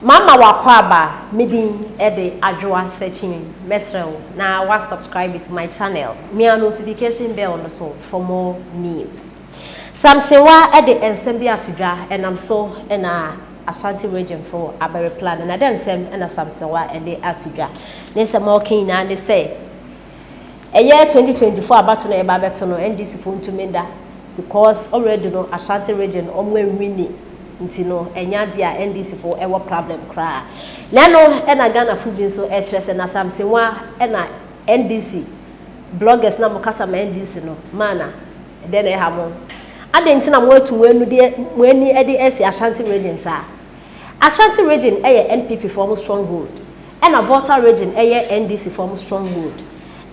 Mama wakwaba midin ede adwa searching mesrel na wa subscribe to my channel. Me a notification bell on so for more news. Samsonwaa ede ensem bi atodwa and I'm so in a Ashanti region for abere plan and then sem and a Samsonwaa ede atodwa. Ne sem okay na ne say a year 2024 about no eba beto no NDC for ntumenda because already no Ashanti region omwe winning nti no enya dia NDC for ewo problem kra na no ena Ghana food so express na Samsonwaa ena NDC bloggers na mukasa ma NDC no mana den e ha mo ade nti na mo atu wenu de wani ede esi Ashanti region sa Ashanti region eye NPP form stronghold ena Volta region eye NDC form stronghold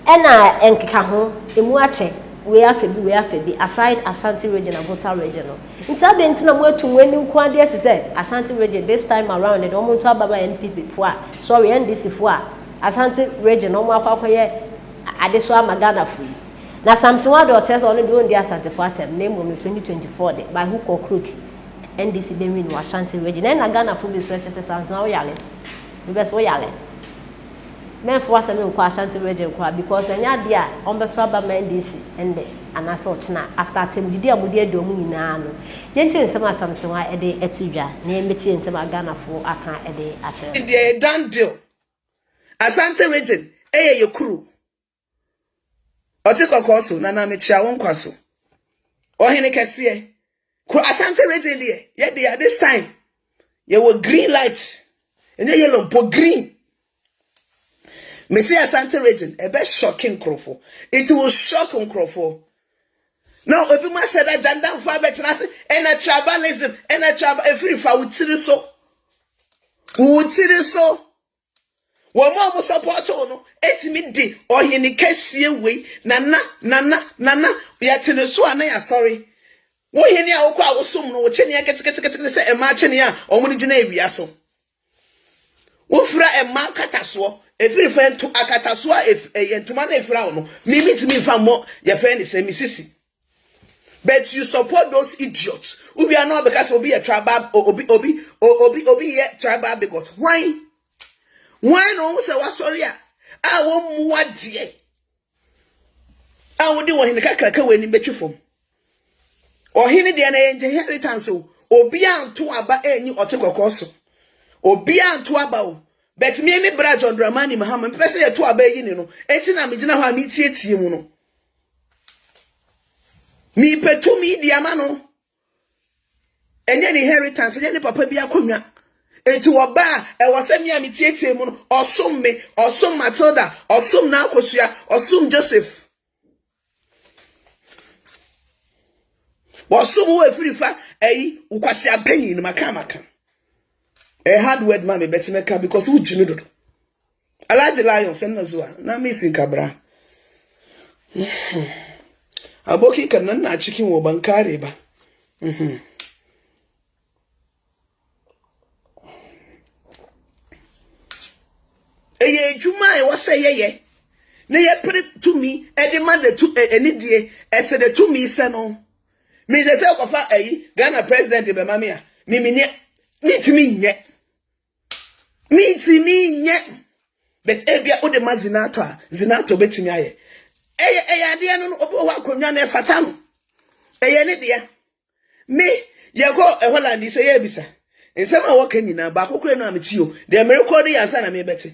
ena enkeka ho emu ache we afebi aside Ashanti region and Volta region no nti ade nti na mo atu wani nko de esi say Ashanti region this time around the omo to ababa NPP fo a sorry NDC fo a Ashanti region omo akwakoye ade so amagana fu na Samsonwaa do chese on the on the Asante for atem name on 2024 de by hook or crook NDC dem win Ashanti region na Ghana fu be so chese Samsonwaa yale we best wo yale men for asem nko Ashanti region kwa because anya de a on beto ababa NDC ende anasa ochina after atem didi amudi ade omu nyina no yenti nsem Samsonwaa ede etudwa na emeti nsem Ghana fu aka ede ache the done deal Asante region eye yekuru Otikokoso na mechia won kwaso. Ohene kese ko Asante region there. Yeah, they are this time. You were green light. And then yellow po green. Me say Asante region a best shocking crofo. It will shock on crofo. Now, if you said that Dandan for better and a tribalism and a tribal every fa would see so. Who would see so? One more support no etimi di ohini kese we nana we are tene so ana sorry wo hini a wokọ awosum no wo cheni akete se ema cheni a omuni gina ewia so wo fura ema kataso efiri fe nto akataso entuma na efira wo no mimi timi fa mo ye fe ni se misisi but you support those idiots who are not because obi a tribal obi ye tribal because why no say wa sorry a wo muwa die a wo di wo hin kakraka we ni betwefom o hin de na inheritance obi anto aba enyi otekokoso obi anto aba o bet me bra John Dramani Mahama me pese ye to aba yi ni no enti na me gina ho a me tietie mu no mi petu mi di ama no enye ni inheritance enye ni papa bi akonwa enti woba e wosemi a metietie mu no osum me osum Matilda osum na akosua osum Joseph wasum wo efirifa eyi ukwasi apanyi ni maka a hard word ma me beti meka because wo jimi dodo alaje lion sen na zuwa na me sin kabra aboki kan nan na cikin wo ban kare ba eye juma e wose yeye na ye pere to me e de man de to enidie e se de to me se no me se okofa ayi Ghana president be mama a me timi nye but ebia o de zinato betimi aye eye ade no obi ho akonwa na efata no eye ne de me ye go e Holland se ye bisa ensem a woka nyina ba kokore no ametio de me record yansa na me bete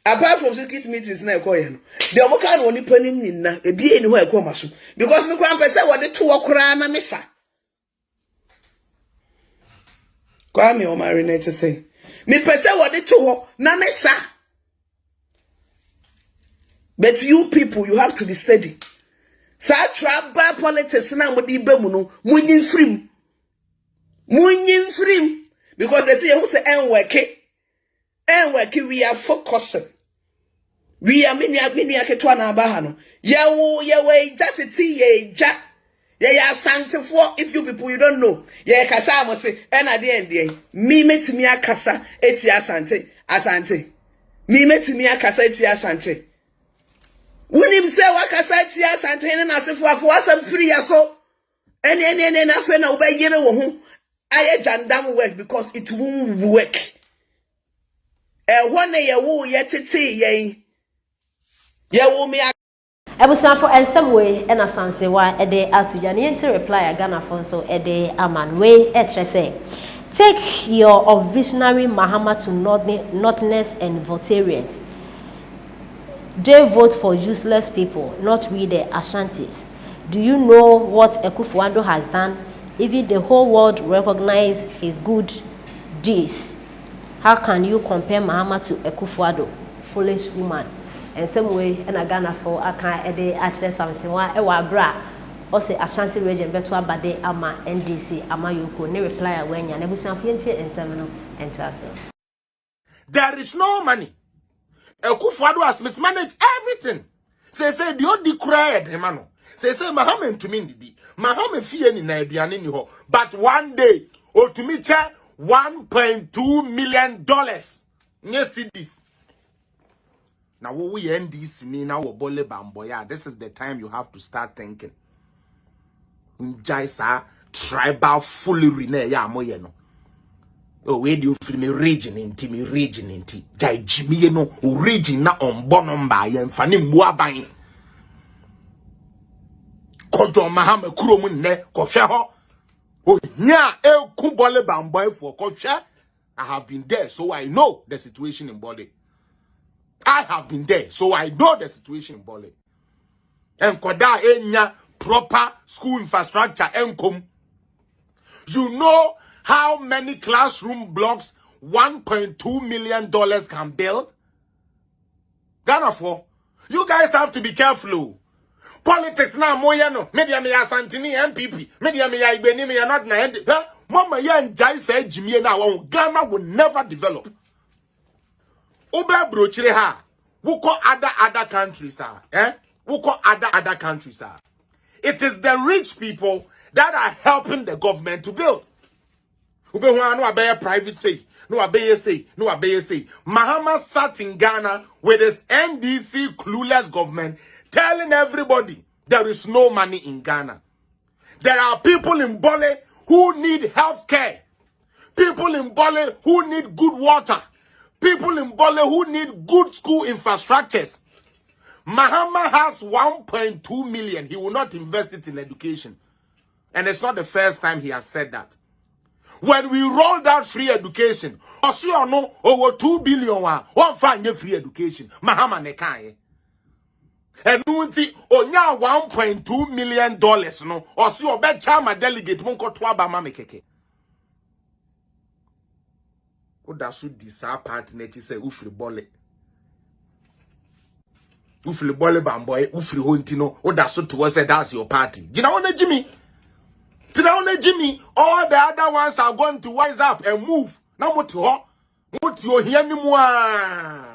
apart from secret meetings na ekoye no de omoka na oni panim ninna ebie ni ho ekoma so because me kwa pese wo de to okra na mesa kwa me o marinate say me pese wo de to ho na mesa but you people you have to be steady sa tribal politics na mo di ba mu no munyin frim because they say who say enweke we are focusing. We are many aketwa na aba ha no. Ye jatiti ye ja. Ye Asantefo if you people you don't know. Ye kasa mo say na de ende. Mi metimi akasa eti Asante. Mi metimi akasa eti Asante. Unim say wakasa eti Asante na asefo afo asam free yaso. Ene na fe na obeyere wo ho. Aye jandam work because it won't work. one ye wo ye tete ye. Ye wo me Ebusuafo and some way and a Samsonwaa ede atu ya ne reply Ghana for so ede aman way say take your visionary Mahama to Northerners and Voltarians. They vote for useless people, not we the Ashantes. Do you know what Gyimifuo has done? Even the whole world recognize his good deeds. How can you compare Mahama to Gyimifuo? Foolish woman. And some way and a Ghana for a kind of day actually Samsonwaa ewa bra or say Ashanti region better bade ama NDC ama yuko ne reply when ya nebusuafo and seven and there is no money. Gyimifuo has mismanaged everything. Say the old declared him say Mahama to me bi Mahama fie ni na aduane ni ho but one day or to me che $1.2 million nye cedis. Now we end this now bole bamboya. This is the time you have to start thinking. Unjaisa tribal foolery ne ya moye no. Oh, where do you feel me region inti jai jimi no region na on bonomba yen fani muaban. Kodo Mahama kuromu ne kohwe ho. Oh nya e ku bole bamboy for kohwe. I have been there so I know the situation in Bole. I have been there, so I know the situation in Bole. And koda enya proper school infrastructure enkom. You know how many classroom blocks $1.2 million can build? Ghana for you guys have to be careful. Politics now moyano. Media me asantini MPP. Media me igbeni me not na end. Mama yan jai say Jimmy now Ghana will never develop. Oba brochire ha. Who call other countries are? Who call other countries are? It is the rich people that are helping the government to build. Ube no abeye private say, no abeye say, no abeye say. Mahama sat in Ghana with his NDC clueless government telling everybody there is no money in Ghana. There are people in Bole who need health care. People in Bole who need good water. People in Bole who need good school infrastructures. Mahama has 1.2 million. He will not invest it in education. And it's not the first time he has said that. When we rolled out free education, over 2 billion one find free education. Mahama nekaye. And onya $1.2 million no. Osi obe chama delegate monko twaba mamekeke. Oda su disa party neki say ufri bole. Ufri bole bamboy, ufri hontino. Oda su to say that's your party. Jina one Jimmy. Jimmy, all the other ones are going to wise up and move. Now what you hear me more.